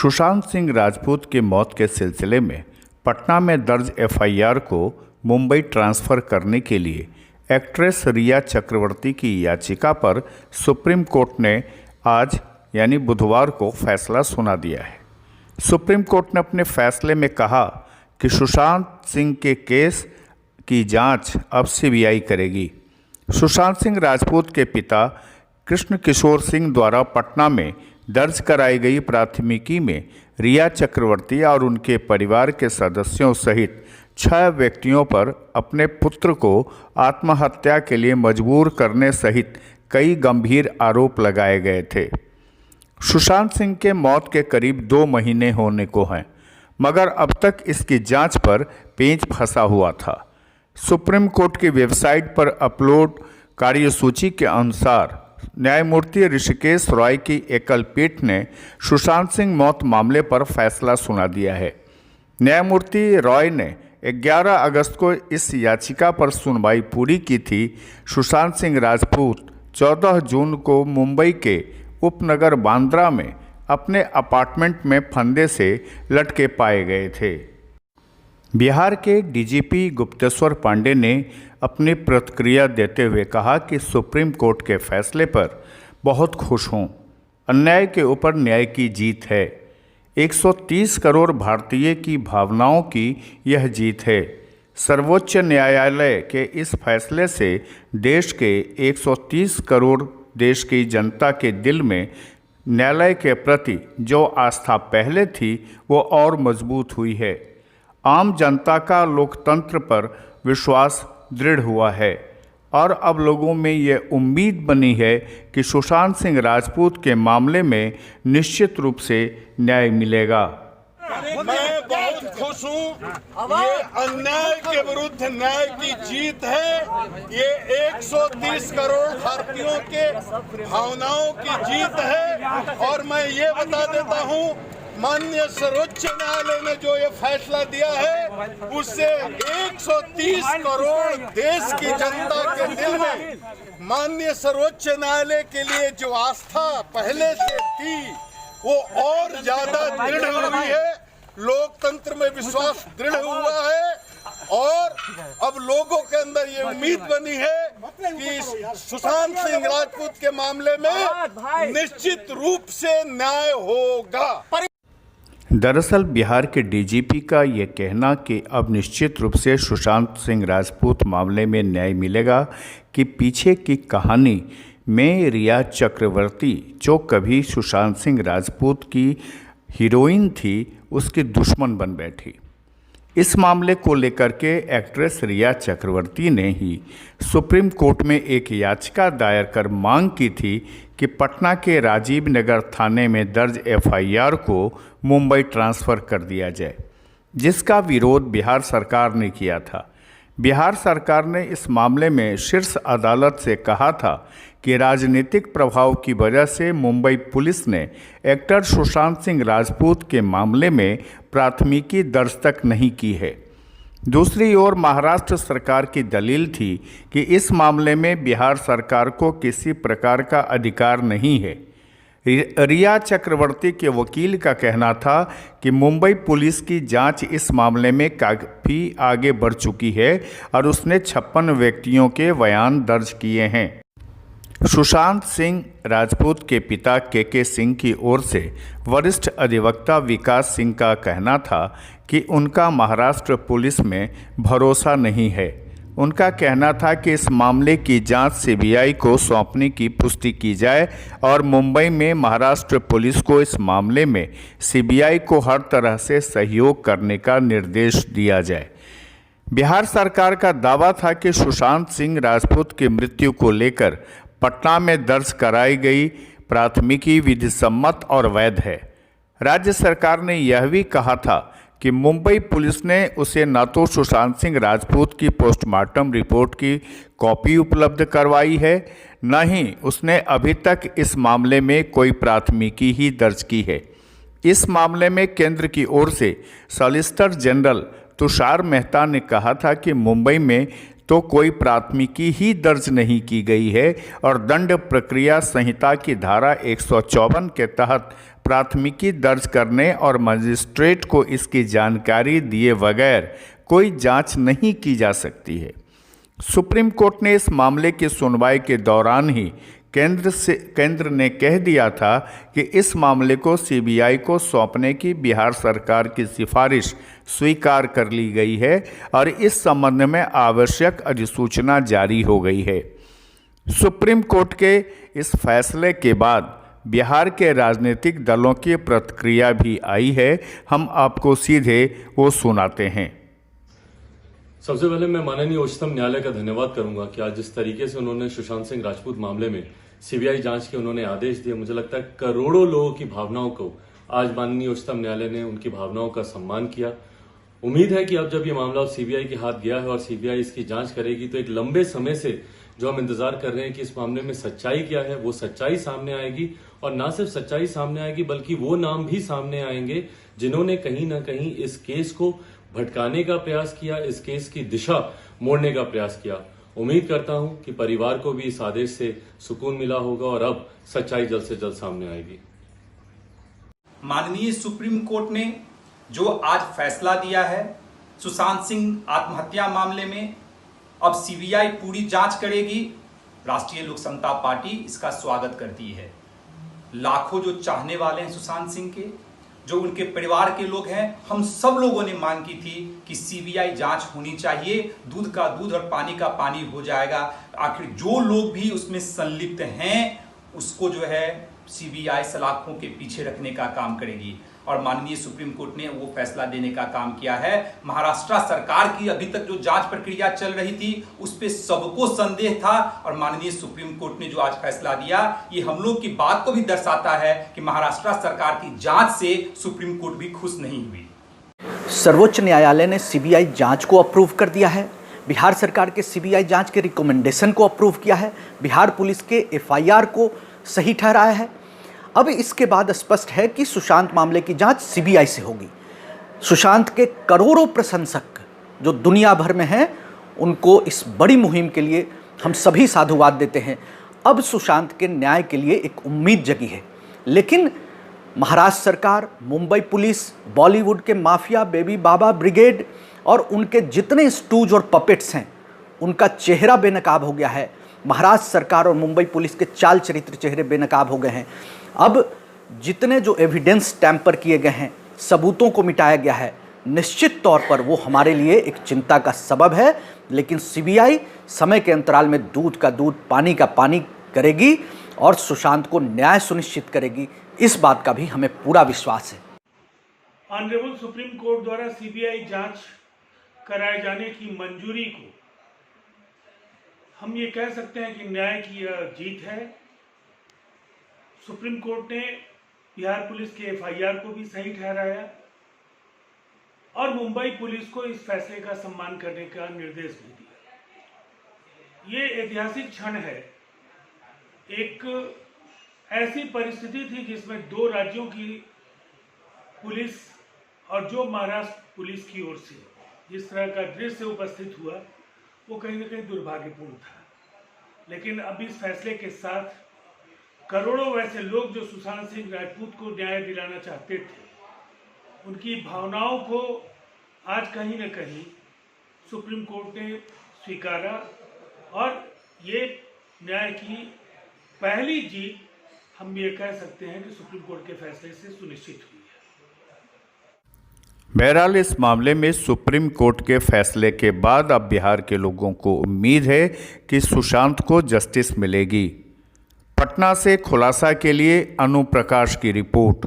सुशांत सिंह राजपूत की मौत के सिलसिले में पटना में दर्ज एफआईआर को मुंबई ट्रांसफ़र करने के लिए एक्ट्रेस रिया चक्रवर्ती की याचिका पर सुप्रीम कोर्ट ने आज यानी बुधवार को फैसला सुना दिया है। सुप्रीम कोर्ट ने अपने फैसले में कहा कि सुशांत सिंह के केस की जांच अब सीबीआई करेगी। सुशांत सिंह राजपूत के पिता कृष्ण किशोर सिंह द्वारा पटना में दर्ज कराई गई प्राथमिकी में रिया चक्रवर्ती और उनके परिवार के सदस्यों सहित 6 व्यक्तियों पर अपने पुत्र को आत्महत्या के लिए मजबूर करने सहित कई गंभीर आरोप लगाए गए थे। सुशांत सिंह के मौत के करीब 2 महीने होने को हैं, मगर अब तक इसकी जांच पर पेंच फंसा हुआ था। सुप्रीम कोर्ट की वेबसाइट पर अपलोड कार्यसूची के अनुसार न्यायमूर्ति ऋषिकेश रॉय की एकल पीठ ने सुशांत सिंह मौत मामले पर फैसला सुना दिया है। न्यायमूर्ति रॉय ने 11 अगस्त को इस याचिका पर सुनवाई पूरी की थी। सुशांत सिंह राजपूत 14 जून को मुंबई के उपनगर बांद्रा में अपने अपार्टमेंट में फंदे से लटके पाए गए थे। बिहार के डीजीपी गुप्तेश्वर पांडे ने अपनी प्रतिक्रिया देते हुए कहा कि सुप्रीम कोर्ट के फैसले पर बहुत खुश हूँ। अन्याय के ऊपर न्याय की जीत है। 130 करोड़ भारतीय की भावनाओं की यह जीत है। सर्वोच्च न्यायालय के इस फैसले से देश के 130 करोड़ देश की जनता के दिल में न्यायालय के प्रति जो आस्था पहले थी वो और मजबूत हुई है। आम जनता का लोकतंत्र पर विश्वास दृढ़ हुआ है और अब लोगों में ये उम्मीद बनी है कि सुशांत सिंह राजपूत के मामले में निश्चित रूप से न्याय मिलेगा। मैं बहुत खुश हूँ। ये अन्याय के विरुद्ध न्याय की जीत है। ये 130 करोड़ भारतीयों के भावनाओं की जीत है। और मैं ये बता देता हूँ, माननीय सर्वोच्च न्यायालय ने जो ये फैसला दिया है उससे 130 करोड़ देश की जनता के दिल में माननीय सर्वोच्च न्यायालय के लिए जो आस्था पहले से थी वो और ज्यादा दृढ़ हुई है। लोकतंत्र में विश्वास दृढ़ हुआ है और अब लोगों के अंदर ये उम्मीद बनी है कि सुशांत सिंह राजपूत के मामले में निश्चित रूप से न्याय होगा। दरअसल बिहार के डीजीपी का ये कहना कि अब निश्चित रूप से सुशांत सिंह राजपूत मामले में न्याय मिलेगा कि पीछे की कहानी में रिया चक्रवर्ती जो कभी सुशांत सिंह राजपूत की हीरोइन थी उसकी दुश्मन बन बैठी। इस मामले को लेकर के एक्ट्रेस रिया चक्रवर्ती ने ही सुप्रीम कोर्ट में एक याचिका दायर कर मांग की थी कि पटना के राजीव नगर थाने में दर्ज एफआईआर को मुंबई ट्रांसफ़र कर दिया जाए, जिसका विरोध बिहार सरकार ने किया था। बिहार सरकार ने इस मामले में शीर्ष अदालत से कहा था कि राजनीतिक प्रभाव की वजह से मुंबई पुलिस ने एक्टर सुशांत सिंह राजपूत के मामले में प्राथमिकी दर्ज तक नहीं की है। दूसरी ओर महाराष्ट्र सरकार की दलील थी कि इस मामले में बिहार सरकार को किसी प्रकार का अधिकार नहीं है। रिया चक्रवर्ती के वकील का कहना था कि मुंबई पुलिस की जांच इस मामले में काफ़ी आगे बढ़ चुकी है और उसने 56 व्यक्तियों के बयान दर्ज किए हैं। सुशांत सिंह राजपूत के पिता के सिंह की ओर से वरिष्ठ अधिवक्ता विकास सिंह का कहना था कि उनका महाराष्ट्र पुलिस में भरोसा नहीं है। उनका कहना था कि इस मामले की जांच सीबीआई को सौंपने की पुष्टि की जाए और मुंबई में महाराष्ट्र पुलिस को इस मामले में सीबीआई को हर तरह से सहयोग करने का निर्देश दिया जाए। बिहार सरकार का दावा था कि सुशांत सिंह राजपूत की मृत्यु को लेकर पटना में दर्ज कराई गई प्राथमिकी विधिसम्मत और वैध है। राज्य सरकार ने यह भी कहा था कि मुंबई पुलिस ने उसे न तो सुशांत सिंह राजपूत की पोस्टमार्टम रिपोर्ट की कॉपी उपलब्ध करवाई है, न ही उसने अभी तक इस मामले में कोई प्राथमिकी ही दर्ज की है। इस मामले में केंद्र की ओर से सॉलिसिटर जनरल तुषार मेहता ने कहा था कि मुंबई में तो कोई प्राथमिकी ही दर्ज नहीं की गई है और दंड प्रक्रिया संहिता की धारा 154 के तहत प्राथमिकी दर्ज करने और मजिस्ट्रेट को इसकी जानकारी दिए बगैर कोई जांच नहीं की जा सकती है। सुप्रीम कोर्ट ने इस मामले की सुनवाई के दौरान ही केंद्र ने कह दिया था कि इस मामले को सीबीआई को सौंपने की बिहार सरकार की सिफारिश स्वीकार कर ली गई है और इस संबंध में आवश्यक अधिसूचना जारी हो गई है। सुप्रीम कोर्ट के इस फैसले के बाद बिहार के राजनीतिक दलों की प्रतिक्रिया भी आई है। हम आपको सीधे वो सुनाते हैं। सबसे पहले मैं माननीय उच्चतम न्यायालय का धन्यवाद करूंगा कि आज जिस तरीके से उन्होंने सुशांत सिंह राजपूत मामले में सीबीआई जांच के उन्होंने आदेश दिए, मुझे लगता है करोड़ों लोगों की भावनाओं को आज माननीय उच्चतम न्यायालय ने उनकी भावनाओं का सम्मान किया। उम्मीद है कि अब जब ये मामला सीबीआई के हाथ गया है और सीबीआई इसकी जांच करेगी तो एक लंबे समय से जो हम इंतजार कर रहे हैं कि इस मामले में सच्चाई क्या है, वो सच्चाई सामने आएगी। और ना सिर्फ सच्चाई सामने आएगी बल्कि वो नाम भी सामने आएंगे जिन्होंने कहीं ना कहीं इस केस को भटकाने का प्रयास किया, इस केस की दिशा मोड़ने का प्रयास किया। उम्मीद करता हूं कि परिवार को भी इस आदेश से सुकून मिला होगा और अब सच्चाई जल्द से जल्द सामने आएगी। माननीय सुप्रीम कोर्ट ने जो आज फैसला दिया है सुशांत सिंह आत्महत्या मामले में, अब सीबीआई पूरी जांच करेगी। राष्ट्रीय लोक समता पार्टी इसका स्वागत करती है। लाखों जो चाहने वाले हैं सुशांत सिंह के, जो उनके परिवार के लोग हैं, हम सब लोगों ने मांग की थी कि सीबीआई जांच होनी चाहिए। दूध का दूध और पानी का पानी हो जाएगा। आखिर जो लोग भी उसमें संलिप्त हैं उसको जो है सीबीआई सलाखों के पीछे रखने का काम करेगी। और माननीय सुप्रीम कोर्ट ने वो फैसला देने का काम किया है। महाराष्ट्र सरकार की अभी तक जो जांच प्रक्रिया चल रही थी उस पे सबको संदेह था और माननीय सुप्रीम कोर्ट ने जो आज फैसला दिया ये हम लोग की बात को भी दर्शाता है कि महाराष्ट्र सरकार की जांच से सुप्रीम कोर्ट भी खुश नहीं हुई। सर्वोच्च न्यायालय ने सीबीआई जांच को अप्रूव कर दिया है। बिहार सरकार के सीबीआई जांच के रिकमेंडेशन को अप्रूव किया है। बिहार पुलिस के एफआईआर को सही ठहराया है। अब इसके बाद स्पष्ट है कि सुशांत मामले की जांच सीबीआई से होगी। सुशांत के करोड़ों प्रशंसक जो दुनिया भर में हैं उनको इस बड़ी मुहिम के लिए हम सभी साधुवाद देते हैं। अब सुशांत के न्याय के लिए एक उम्मीद जगी है। लेकिन महाराष्ट्र सरकार, मुंबई पुलिस, बॉलीवुड के माफिया, बेबी बाबा ब्रिगेड और उनके जितने स्टूज और पपेट्स हैं उनका चेहरा बेनकाब हो गया है। महाराष्ट्र सरकार और मुंबई पुलिस के चाल चरित्र चेहरे बेनकाब हो गए हैं। अब जितने जो एविडेंस टैंपर किए गए हैं, सबूतों को मिटाया गया है, निश्चित तौर पर वो हमारे लिए एक चिंता का सबब है। लेकिन सीबीआई समय के अंतराल में दूध का दूध, पानी का पानी करेगी और सुशांत को न्याय सुनिश्चित करेगी। इस बात का भी हमें पूरा विश्वास है। ऑनरेबल सुप्रीम कोर्ट द्वारा सीबीआई जांच कराए जाने की मंजूरी को हम ये कह सकते हैं कि न्याय की यह जीत है। सुप्रीम कोर्ट ने बिहार पुलिस के एफआईआर को भी सही ठहराया और मुंबई पुलिस को इस फैसले का सम्मान करने का निर्देश भी दिया। ये ऐतिहासिक क्षण है। एक ऐसी परिस्थिति थी जिसमें दो राज्यों की पुलिस और जो महाराष्ट्र पुलिस की ओर से जिस तरह का दृश्य उपस्थित हुआ वो कहीं ना कहीं दुर्भाग्यपूर्ण था। लेकिन अब इस फैसले के साथ करोड़ों वैसे लोग जो सुशांत सिंह राजपूत को न्याय दिलाना चाहते थे, उनकी भावनाओं को आज कहीं न कहीं सुप्रीम कोर्ट ने स्वीकारा और ये न्याय की पहली जीत हम ये कह सकते हैं कि सुप्रीम कोर्ट के फैसले से सुनिश्चित हुई है। बहरहाल इस मामले में सुप्रीम कोर्ट के फैसले के बाद अब बिहार के लोगों को उम्मीद है कि सुशांत को जस्टिस मिलेगी। पटना से खुलासा के लिए अनु प्रकाश की रिपोर्ट।